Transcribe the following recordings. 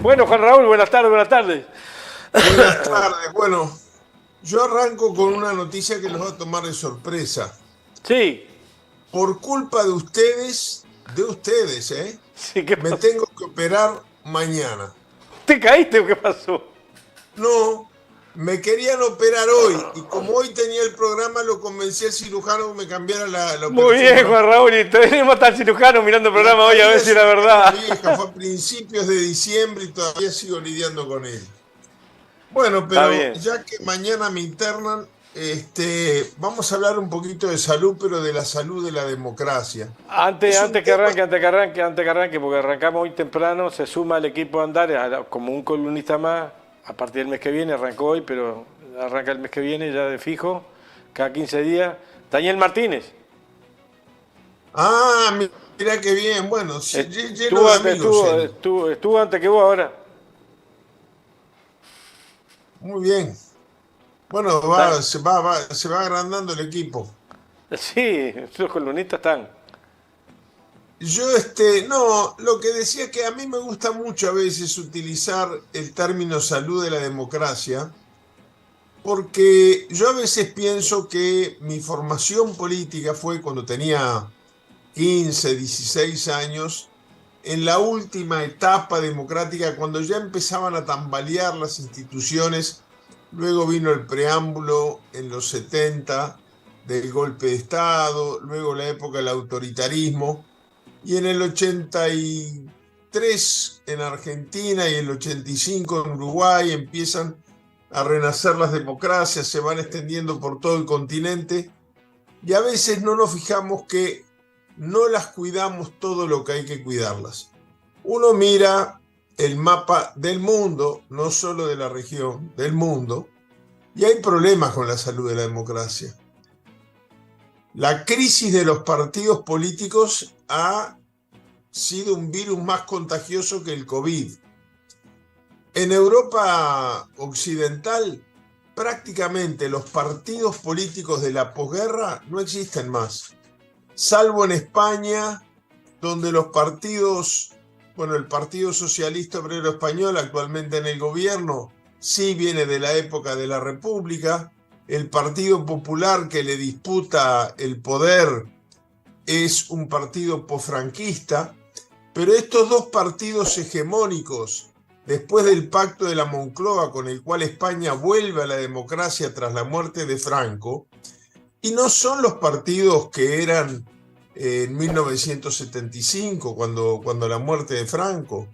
Bueno, Juan Raúl, buenas tardes, buenas tardes. Buenas tardes. Bueno, yo arranco con una noticia que los va a tomar de sorpresa. Sí, Por culpa de ustedes, sí, ¿qué me pasó? tengo que operar mañana. ¿Te caíste o qué pasó? No, me querían operar hoy y como hoy tenía el programa, lo convencí al cirujano que me cambiara la Muy operación bien, para Juan mañana. Raúl, y tenemos hasta el cirujano mirando el La programa hoy a ver caída si es era una caída verdad. vieja, fue a principios de diciembre y todavía sigo lidiando con él. Bueno, Está pero bien. ya que mañana me internan, vamos a hablar un poquito de salud, pero de la salud de la democracia. Antes, Es un antes que tema, arranque, antes que arranque, antes que arranque, porque arrancamos hoy temprano, se suma el equipo de Andares como un columnista más, a partir del mes que viene, arrancó hoy, pero arranca el mes que viene ya de fijo, cada 15 días. Daniel Martínez, mira qué bien, bueno, sí, lleno estuvo de antes, amigos él. estuvo antes que vos ahora. Muy bien. Bueno, Dan- se va agrandando el equipo. Sí, los columnistas están. Yo, no, lo que decía que a mí me gusta mucho a veces utilizar el término salud de la democracia, porque yo a veces pienso que mi formación política fue cuando tenía 15, 16 años, en la última etapa democrática, cuando ya empezaban a tambalear las instituciones. Luego vino el preámbulo en los 70 del golpe de Estado, luego la época del autoritarismo, y en el 83 en Argentina y el 85 en Uruguay empiezan a renacer las democracias, se van extendiendo por todo el continente y a veces no nos fijamos que no las cuidamos todo lo que hay que cuidarlas. Uno mira el mapa del mundo, no solo de la región, del mundo, y hay problemas con la salud de la democracia. La crisis de los partidos políticos ha sido un virus más contagioso que el COVID. En Europa occidental, prácticamente los partidos políticos de la posguerra no existen más, salvo en España, donde los partidos, bueno, el Partido Socialista Obrero Español, actualmente en el gobierno, sí viene de la época de la República. El Partido Popular, que le disputa el poder, es un partido posfranquista, pero estos dos partidos hegemónicos, después del pacto de la Moncloa, con el cual España vuelve a la democracia tras la muerte de Franco, y no son los partidos que eran en 1975, cuando la muerte de Franco.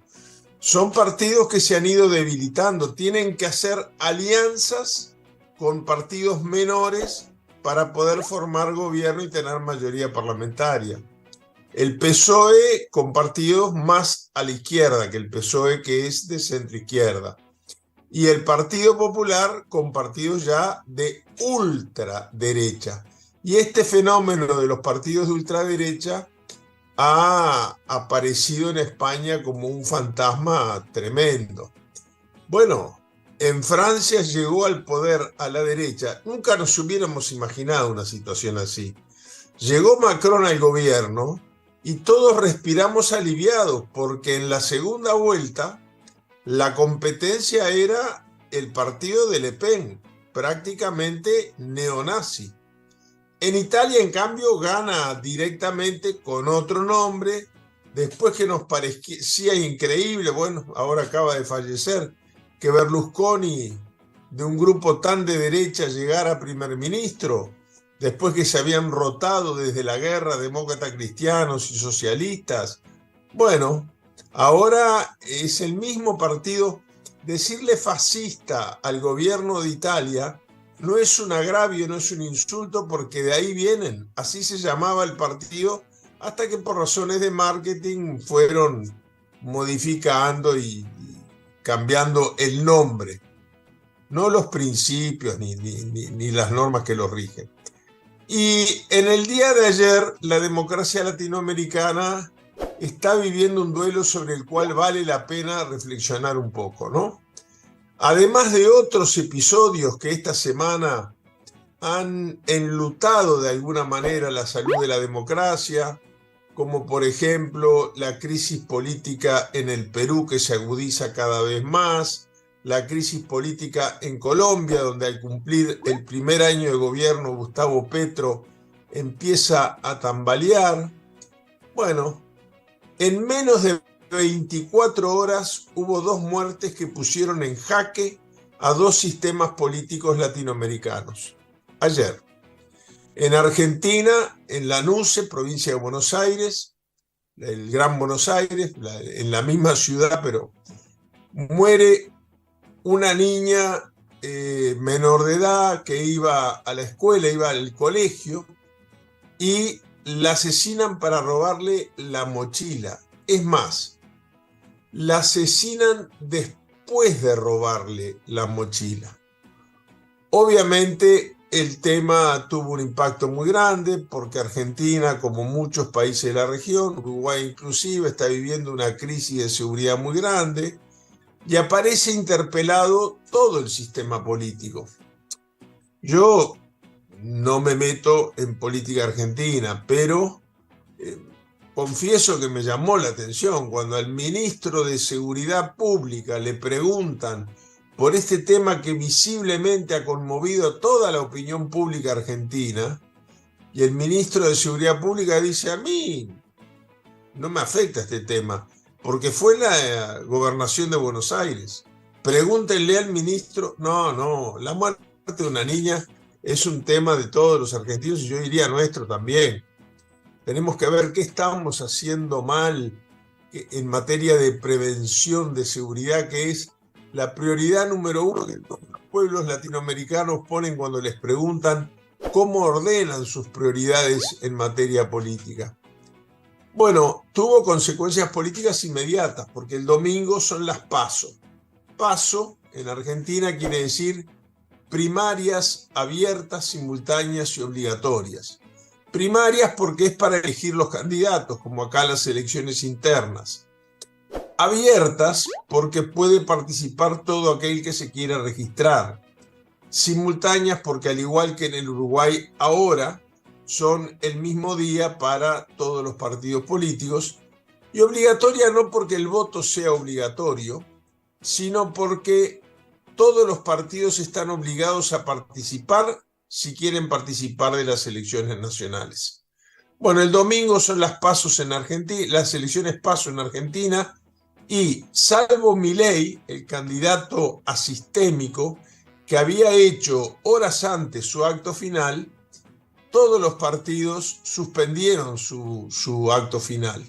Son partidos que se han ido debilitando, tienen que hacer alianzas con partidos menores para poder formar gobierno y tener mayoría parlamentaria. El PSOE con partidos más a la izquierda que el PSOE, que es de centro izquierda, y el Partido Popular con partidos ya de ultraderecha. Y este fenómeno de los partidos de ultraderecha ha aparecido en España como un fantasma tremendo. Bueno, en Francia llegó al poder a la derecha. Nunca nos hubiéramos imaginado una situación así. Llegó Macron al gobierno y todos respiramos aliviados porque en la segunda vuelta la competencia era el partido de Le Pen, prácticamente neonazi. En Italia, en cambio, gana directamente con otro nombre, después que nos parecía increíble, bueno, ahora acaba de fallecer, que Berlusconi, de un grupo tan de derecha, llegara a primer ministro, después que se habían rotado desde la guerra demócratas cristianos y socialistas. Bueno, ahora es el mismo partido. Decirle fascista al gobierno de Italia no es un agravio, no es un insulto, porque de ahí vienen. Así se llamaba el partido hasta que por razones de marketing fueron modificando y cambiando el nombre, no los principios ni las normas que los rigen. Y en el día de ayer, la democracia latinoamericana está viviendo un duelo sobre el cual vale la pena reflexionar un poco, ¿no? Además de otros episodios que esta semana han enlutado de alguna manera la salud de la democracia, como por ejemplo la crisis política en el Perú que se agudiza cada vez más, la crisis política en Colombia, donde al cumplir el primer año de gobierno Gustavo Petro empieza a tambalear. Bueno, en menos de 24 horas hubo 2 muertes que pusieron en jaque a 2 sistemas políticos latinoamericanos. Ayer, en Argentina, en Lanús, provincia de Buenos Aires, el Gran Buenos Aires, en la misma ciudad, pero muere una niña menor de edad que iba a la escuela, iba al colegio, y la asesinan para robarle la mochila. Es más, la asesinan después de robarle la mochila. Obviamente el tema tuvo un impacto muy grande porque Argentina, como muchos países de la región, Uruguay inclusive, está viviendo una crisis de seguridad muy grande y aparece interpelado todo el sistema político. Yo no me meto en política argentina, pero confieso que me llamó la atención cuando al ministro de Seguridad Pública le preguntan por este tema que visiblemente ha conmovido a toda la opinión pública argentina, y el ministro de Seguridad Pública dice: a mí no me afecta este tema, porque fue la gobernación de Buenos Aires. Pregúntenle al ministro. No, la muerte de una niña es un tema de todos los argentinos y yo diría nuestro también. Tenemos que ver qué estamos haciendo mal en materia de prevención de seguridad, que es la prioridad número 1 que los pueblos latinoamericanos ponen cuando les preguntan cómo ordenan sus prioridades en materia política. Bueno, tuvo consecuencias políticas inmediatas, porque el domingo son las PASO. PASO en Argentina quiere decir primarias abiertas, simultáneas y obligatorias. Primarias porque es para elegir los candidatos, como acá las elecciones internas. Abiertas porque puede participar todo aquel que se quiera registrar. Simultáneas porque, al igual que en el Uruguay ahora, son el mismo día para todos los partidos políticos. Y obligatoria no porque el voto sea obligatorio, sino porque todos los partidos están obligados a participar si quieren participar de las elecciones nacionales. Bueno, el domingo son las PASO en Argentina, las elecciones PASO en Argentina, y salvo Milei, el candidato asistémico, que había hecho horas antes su acto final, todos los partidos suspendieron su acto final.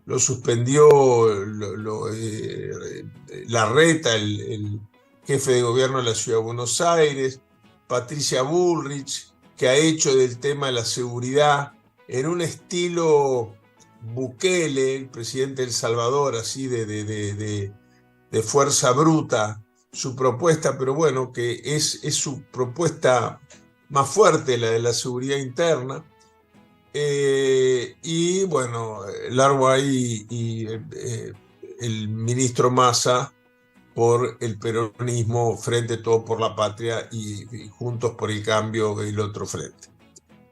Lo suspendió Larreta, el jefe de gobierno de la Ciudad de Buenos Aires, Patricia Bullrich, que ha hecho del tema de la seguridad en un estilo Bukele, el presidente de El Salvador, así de fuerza bruta, su propuesta, pero bueno, que es su propuesta más fuerte, la de la seguridad interna. Y bueno, largo ahí y el ministro Massa por el peronismo, Frente Todos por la Patria y Juntos por el Cambio, el otro frente.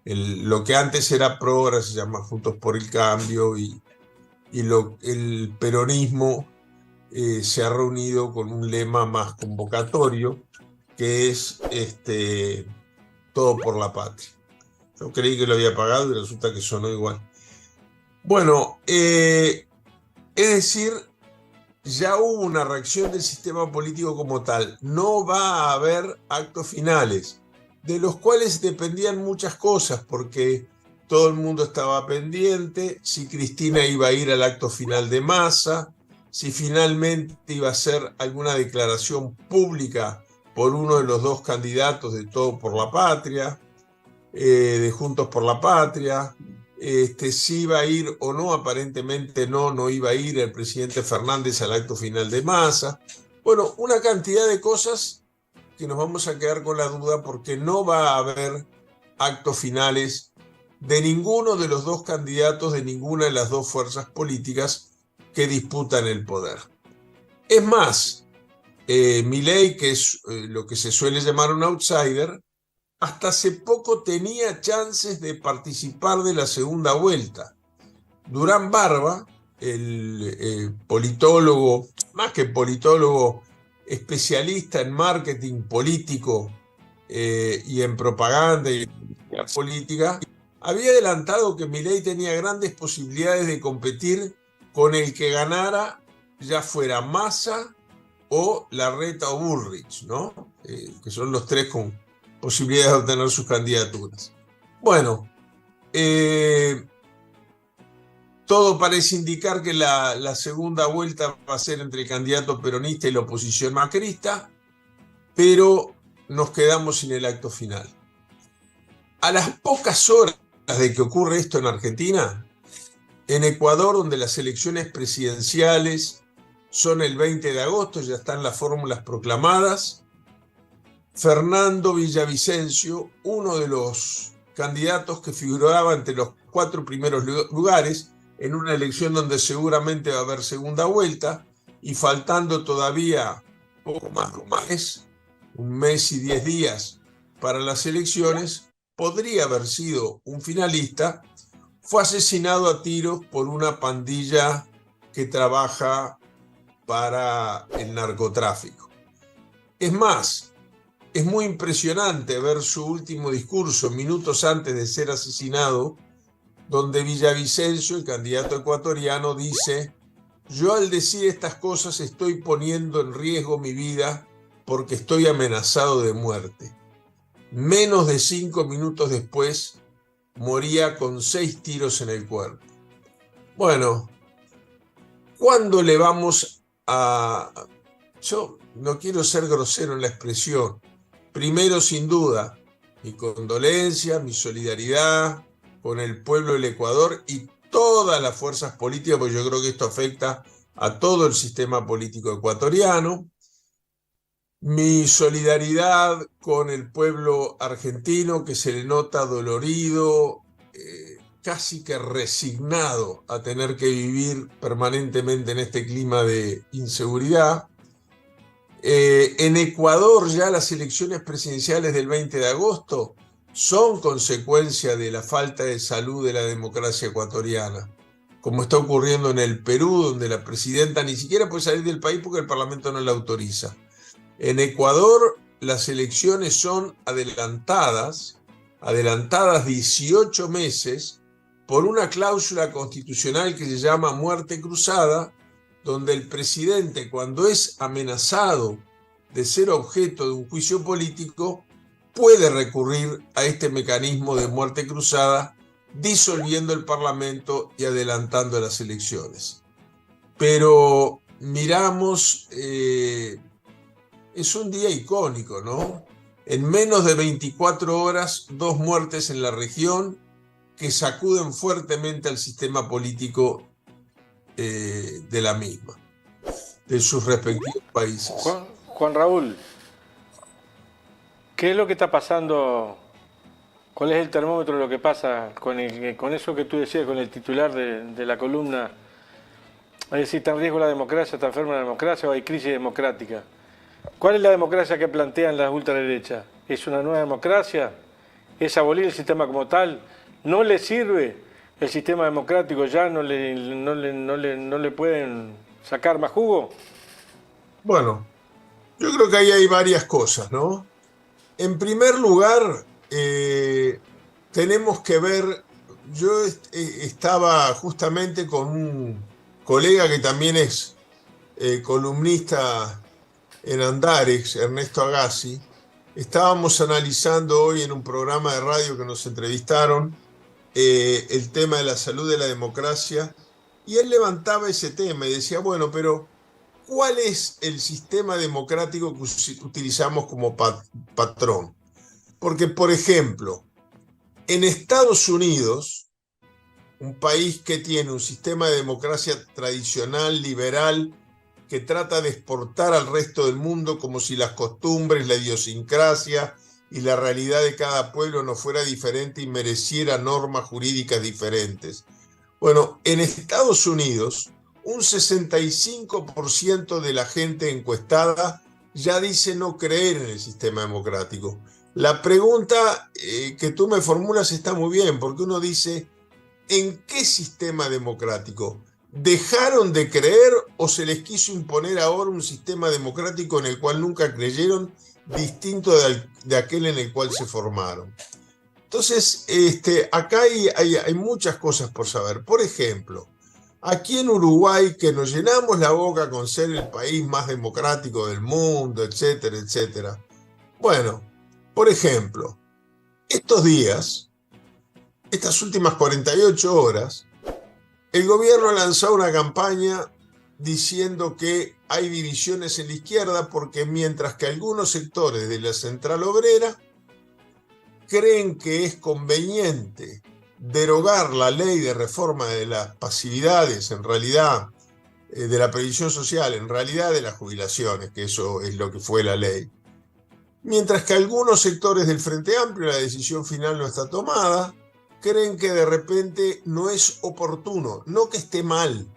Lo que antes era PRO ahora se llama Juntos por el Cambio, y el peronismo se ha reunido con un lema más convocatorio, que es Todo por la Patria. Yo creí que lo había pagado y resulta que sonó igual. Bueno, es decir, ya hubo una reacción del sistema político como tal. No va a haber actos finales, de los cuales dependían muchas cosas, porque todo el mundo estaba pendiente si Cristina iba a ir al acto final de Massa, si finalmente iba a hacer alguna declaración pública por uno de los 2 candidatos de Todo por la Patria, de Juntos por la Patria, si iba a ir o no. Aparentemente no iba a ir el presidente Fernández al acto final de Massa. Bueno, una cantidad de cosas que nos vamos a quedar con la duda, porque no va a haber actos finales de ninguno de los 2 candidatos, de ninguna de las 2 fuerzas políticas que disputan el poder. Es más, Milei, que es lo que se suele llamar un outsider, hasta hace poco tenía chances de participar de la segunda vuelta. Durán Barba, el politólogo, más que politólogo, especialista en marketing político y en propaganda y en política, había adelantado que Milei tenía grandes posibilidades de competir con el que ganara, ya fuera Massa o Larreta o Bullrich, ¿no? Que son los tres con posibilidades de obtener sus candidaturas. Bueno, todo parece indicar que la segunda vuelta va a ser entre el candidato peronista y la oposición macrista, pero nos quedamos sin el acto final. A las pocas horas de que ocurre esto en Argentina, en Ecuador, donde las elecciones presidenciales son el 20 de agosto, ya están las fórmulas proclamadas, Fernando Villavicencio, uno de los candidatos que figuraba entre los 4 primeros lugares, en una elección donde seguramente va a haber segunda vuelta, y faltando todavía poco más de un mes y 10 días para las elecciones, podría haber sido un finalista, fue asesinado a tiros por una pandilla que trabaja para el narcotráfico. Es más, es muy impresionante ver su último discurso minutos antes de ser asesinado, donde Villavicencio, el candidato ecuatoriano, dice: yo al decir estas cosas estoy poniendo en riesgo mi vida porque estoy amenazado de muerte. Menos de 5 minutos después, moría con 6 tiros en el cuerpo. Bueno, ¿cuándo le vamos a...? Yo no quiero ser grosero en la expresión. Primero, sin duda, mi condolencia, mi solidaridad con el pueblo del Ecuador y todas las fuerzas políticas, porque yo creo que esto afecta a todo el sistema político ecuatoriano. Mi solidaridad con el pueblo argentino, que se le nota dolorido, casi que resignado a tener que vivir permanentemente en este clima de inseguridad. En Ecuador ya las elecciones presidenciales del 20 de agosto son consecuencia de la falta de salud de la democracia ecuatoriana, como está ocurriendo en el Perú, donde la presidenta ni siquiera puede salir del país porque el Parlamento no la autoriza. En Ecuador las elecciones son adelantadas 18 meses por una cláusula constitucional que se llama muerte cruzada, donde el presidente, cuando es amenazado de ser objeto de un juicio político, puede recurrir a este mecanismo de muerte cruzada, disolviendo el Parlamento y adelantando las elecciones. Pero miramos, es un día icónico, ¿no? En menos de 24 horas, 2 muertes en la región que sacuden fuertemente al sistema político de la misma, de sus respectivos países. Juan Raúl, ¿qué es lo que está pasando? ¿Cuál es el termómetro de lo que pasa con eso que tú decías, con el titular de la columna? Es decir, ¿está en riesgo la democracia, está enferma la democracia o hay crisis democrática? ¿Cuál es la democracia que plantean las ultraderechas? ¿Es una nueva democracia? ¿Es abolir el sistema como tal? ¿No le sirve el sistema democrático? ¿Ya no le pueden sacar más jugo? Bueno, yo creo que ahí hay varias cosas, ¿no? En primer lugar, tenemos que ver, yo estaba justamente con un colega que también es columnista en Andares, Ernesto Agassi. Estábamos analizando hoy en un programa de radio que nos entrevistaron el tema de la salud de la democracia, y él levantaba ese tema y decía, bueno, pero ¿cuál es el sistema democrático que utilizamos como patrón? Porque, por ejemplo, en Estados Unidos, un país que tiene un sistema de democracia tradicional, liberal, que trata de exportar al resto del mundo como si las costumbres, la idiosincrasia y la realidad de cada pueblo no fuera diferente y mereciera normas jurídicas diferentes. Bueno, en Estados Unidos, un 65% de la gente encuestada ya dice no creer en el sistema democrático. La pregunta que tú me formulas está muy bien, porque uno dice, ¿En qué sistema democrático? ¿Dejaron de creer o se les quiso imponer ahora un sistema democrático en el cual nunca creyeron, distinto de aquel en el cual se formaron? Entonces, acá hay muchas cosas por saber. Por ejemplo, aquí en Uruguay, que nos llenamos la boca con ser el país más democrático del mundo, etcétera, etcétera. Bueno, por ejemplo, estos días, estas últimas 48 horas, el gobierno ha lanzado una campaña diciendo que hay divisiones en la izquierda porque mientras que algunos sectores de la central obrera creen que es conveniente derogar la ley de reforma de las pasividades, en realidad de la previsión social, en realidad de las jubilaciones, que eso es lo que fue la ley. Mientras que algunos sectores del Frente Amplio, la decisión final no está tomada, creen que de repente no es oportuno, no que esté mal,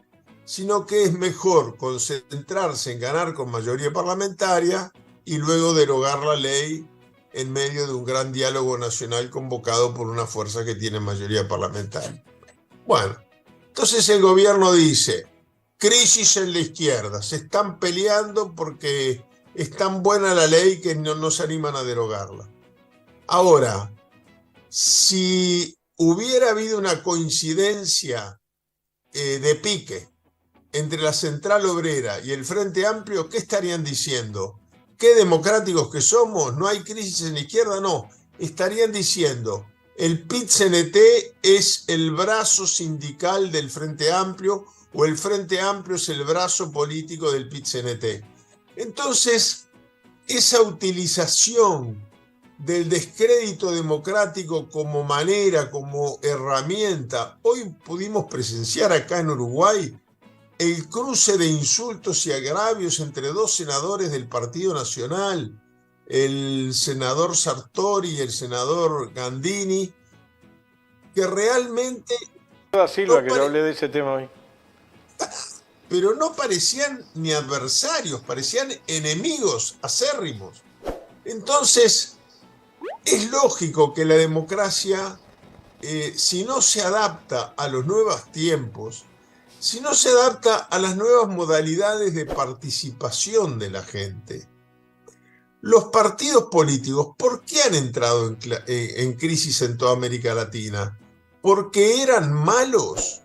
sino que es mejor concentrarse en ganar con mayoría parlamentaria y luego derogar la ley en medio de un gran diálogo nacional convocado por una fuerza que tiene mayoría parlamentaria. Bueno, entonces el gobierno dice, crisis en la izquierda, se están peleando porque es tan buena la ley que no se animan a derogarla. Ahora, si hubiera habido una coincidencia de pique entre la Central Obrera y el Frente Amplio, ¿qué estarían diciendo? ¿Qué democráticos que somos? ¿No hay crisis en la izquierda? No, estarían diciendo, el PIT-CNT es el brazo sindical del Frente Amplio o el Frente Amplio es el brazo político del PIT-CNT. Entonces, esa utilización del descrédito democrático como manera, como herramienta, hoy pudimos presenciar acá en Uruguay el cruce de insultos y agravios entre dos senadores del Partido Nacional, el senador Sartori y el senador Gandini, que realmente Silva, que yo hablé de ese tema hoy. Pero no parecían ni adversarios, parecían enemigos acérrimos. Entonces, es lógico que la democracia, si no se adapta a los nuevos tiempos, si no se adapta a las nuevas modalidades de participación de la gente. Los partidos políticos, ¿por qué han entrado en crisis en toda América Latina? ¿Porque eran malos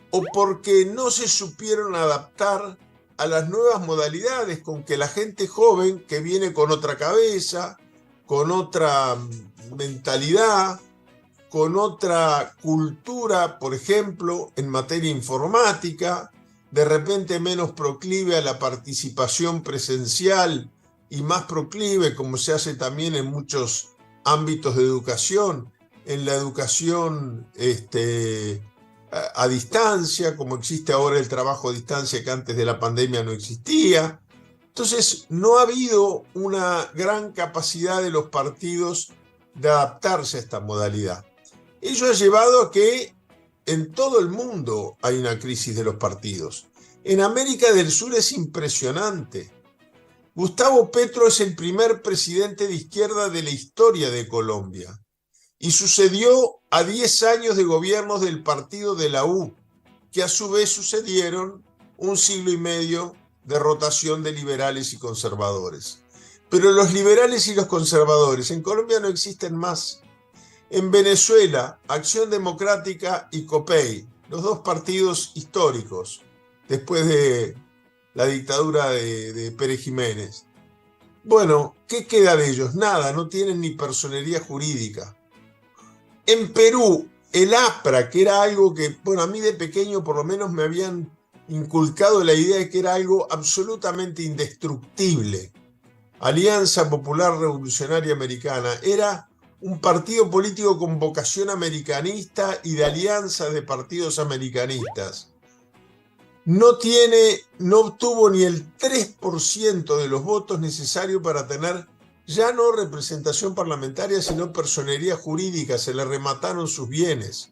o porque no se supieron adaptar a las nuevas modalidades con que la gente joven, que viene con otra cabeza, con otra mentalidad, con otra cultura, por ejemplo, en materia informática, de repente menos proclive a la participación presencial y más proclive, como se hace también en muchos ámbitos de educación, en la educación a distancia, como existe ahora el trabajo a distancia que antes de la pandemia no existía. Entonces, no ha habido una gran capacidad de los partidos de adaptarse a esta modalidad. Ello ha llevado a que en todo el mundo hay una crisis de los partidos. En América del Sur es impresionante. Gustavo Petro es el primer presidente de izquierda de la historia de Colombia y sucedió a 10 años de gobiernos del partido de la U, que a su vez sucedieron un siglo y medio de rotación de liberales y conservadores. Pero los liberales y los conservadores en Colombia no existen más. En Venezuela, Acción Democrática y COPEI, los dos partidos históricos, después de la dictadura de Pérez Jiménez. Bueno, ¿qué queda de ellos? Nada, no tienen ni personería jurídica. En Perú, el APRA, que era algo que, bueno, a mí de pequeño por lo menos me habían inculcado la idea de que era algo absolutamente indestructible. Alianza Popular Revolucionaria Americana, era un partido político con vocación americanista y de alianzas de partidos americanistas. No obtuvo ni el 3% de los votos necesarios para tener ya no representación parlamentaria, sino personería jurídica. Se le remataron sus bienes.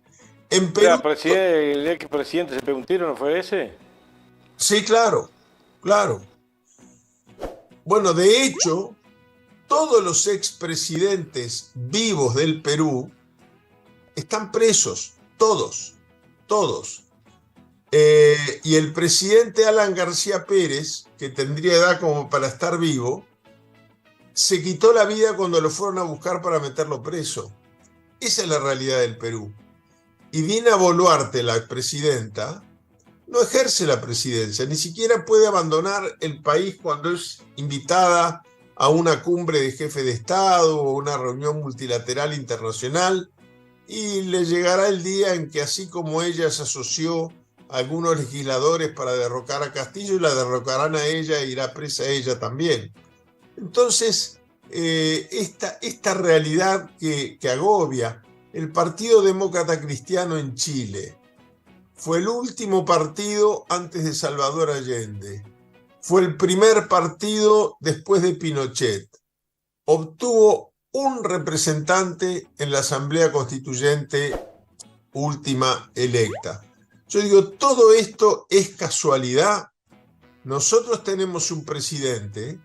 En Perú, ¿El expresidente se pegó un tiro, no fue ese? Sí, claro, claro. Bueno, de hecho, todos los expresidentes vivos del Perú están presos, todos. todos. Y el presidente Alan García Pérez, que tendría edad como para estar vivo, se quitó la vida cuando lo fueron a buscar para meterlo preso. Esa es la realidad del Perú. Y Dina Boluarte, la presidenta, no ejerce la presidencia, ni siquiera puede abandonar el país cuando es invitada a una cumbre de jefe de Estado o una reunión multilateral internacional, y le llegará el día en que, así como ella se asoció a algunos legisladores para derrocar a Castillo, la derrocarán a ella e irá presa ella también. Entonces, esta realidad que agobia el Partido Demócrata Cristiano en Chile, fue el último partido antes de Salvador Allende. Fue el primer partido después de Pinochet. Obtuvo un representante en la Asamblea Constituyente última electa. Yo digo, ¿todo esto es casualidad? Nosotros tenemos un presidente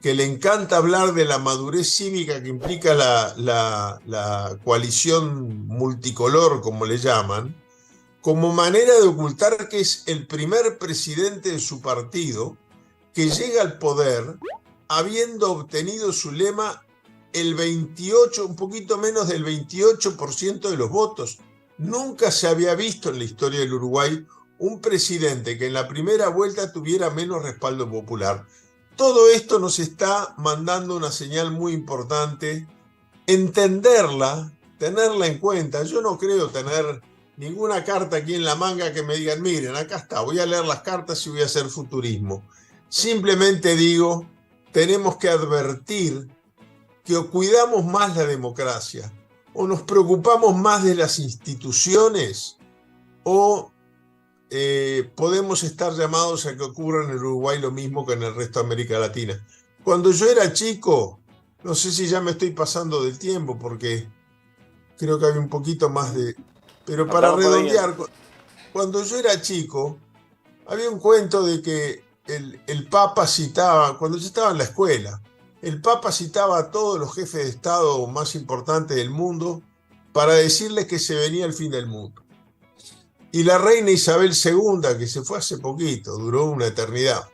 que le encanta hablar de la madurez cívica que implica la coalición multicolor, como le llaman, como manera de ocultar que es el primer presidente de su partido que llega al poder habiendo obtenido su lema el 28, un poquito menos del 28% de los votos. Nunca se había visto en la historia del Uruguay un presidente que en la primera vuelta tuviera menos respaldo popular. Todo esto nos está mandando una señal muy importante, entenderla, tenerla en cuenta. Yo no creo tener ninguna carta aquí en la manga que me digan, miren, acá está, voy a leer las cartas y voy a hacer futurismo. Simplemente digo, tenemos que advertir que o cuidamos más la democracia, o nos preocupamos más de las instituciones, o podemos estar llamados a que ocurra en el Uruguay lo mismo que en el resto de América Latina. Cuando yo era chico, no sé si ya me estoy pasando del tiempo, porque creo que había un poquito más de... Pero para redondear, cuando yo era chico, había un cuento de que el Papa citaba, cuando yo estaba en la escuela, el Papa citaba a todos los jefes de Estado más importantes del mundo para decirles que se venía el fin del mundo. Y la reina Isabel II, que se fue hace poquito, duró una eternidad,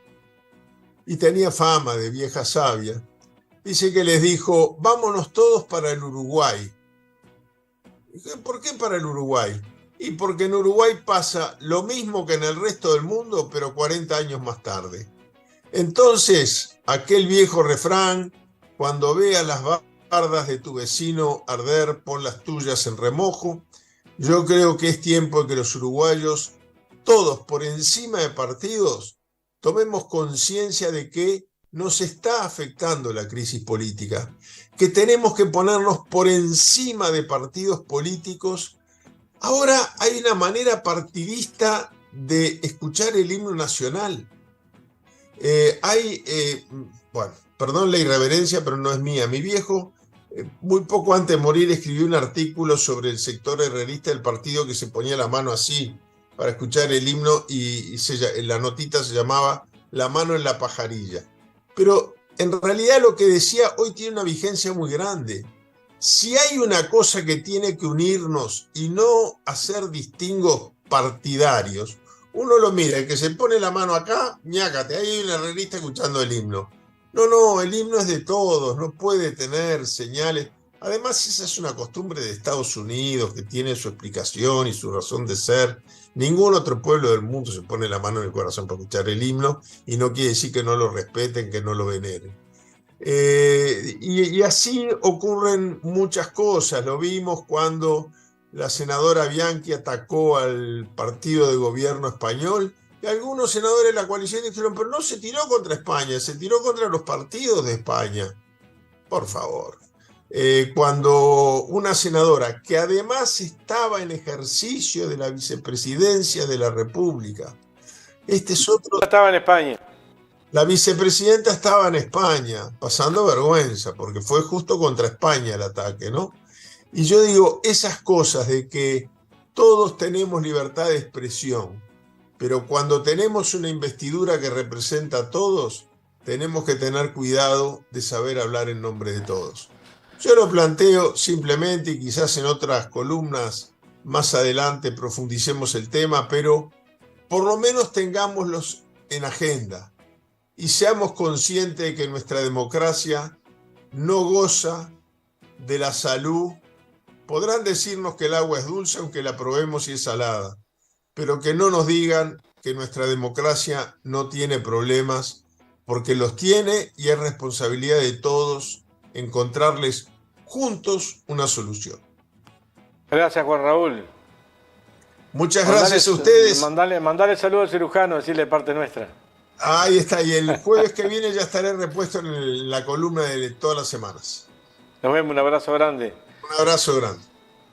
y tenía fama de vieja sabia, dice que les dijo, vámonos todos para el Uruguay. ¿Por qué para el Uruguay? Y porque en Uruguay pasa lo mismo que en el resto del mundo, pero 40 años más tarde. Entonces, aquel viejo refrán, cuando veas las bardas de tu vecino arder, pon las tuyas en remojo, yo creo que es tiempo de que los uruguayos, todos por encima de partidos, tomemos conciencia de que nos está afectando la crisis política, que tenemos que ponernos por encima de partidos políticos. Ahora hay una manera partidista de escuchar el himno nacional. Bueno, perdón la irreverencia, pero no es mía. Mi viejo, muy poco antes de morir, escribió un artículo sobre el sector herrerista del partido que se ponía la mano así para escuchar el himno y la notita se llamaba La mano en la pajarilla. Pero en realidad lo que decía hoy tiene una vigencia muy grande. Si hay una cosa que tiene que unirnos y no hacer distingos partidarios, uno lo mira, el que se pone la mano acá, ñácate, ahí hay un herrerista escuchando el himno. No, el himno es de todos, no puede tener señales. Además, esa es una costumbre de Estados Unidos que tiene su explicación y su razón de ser. Ningún otro pueblo del mundo se pone la mano en el corazón para escuchar el himno y no quiere decir que no lo respeten, que no lo veneren. Y así ocurren muchas cosas. Lo vimos cuando la senadora Bianchi atacó al partido de gobierno español y algunos senadores de la coalición dijeron, pero no se tiró contra España, se tiró contra los partidos de España. Por favor. Cuando una senadora que además estaba en ejercicio de la vicepresidencia de la República, este es otro... Estaba en España. La vicepresidenta estaba en España, pasando vergüenza, porque fue justo contra España el ataque, ¿no? Y yo digo, esas cosas de que todos tenemos libertad de expresión, pero cuando tenemos una investidura que representa a todos, tenemos que tener cuidado de saber hablar en nombre de todos. Yo lo planteo simplemente, y quizás en otras columnas más adelante profundicemos el tema, pero por lo menos tengámoslos en agenda y seamos conscientes de que nuestra democracia no goza de la salud. Podrán decirnos que el agua es dulce aunque la probemos y es salada, pero que no nos digan que nuestra democracia no tiene problemas, porque los tiene y es responsabilidad de todos encontrarles juntos una solución. Gracias, Juan Raúl. Muchas gracias a ustedes. Mandale saludos al cirujano, decirle de parte nuestra. Ahí está, y el jueves que viene ya estaré repuesto en la columna de todas las semanas. Nos vemos, un abrazo grande. Un abrazo grande.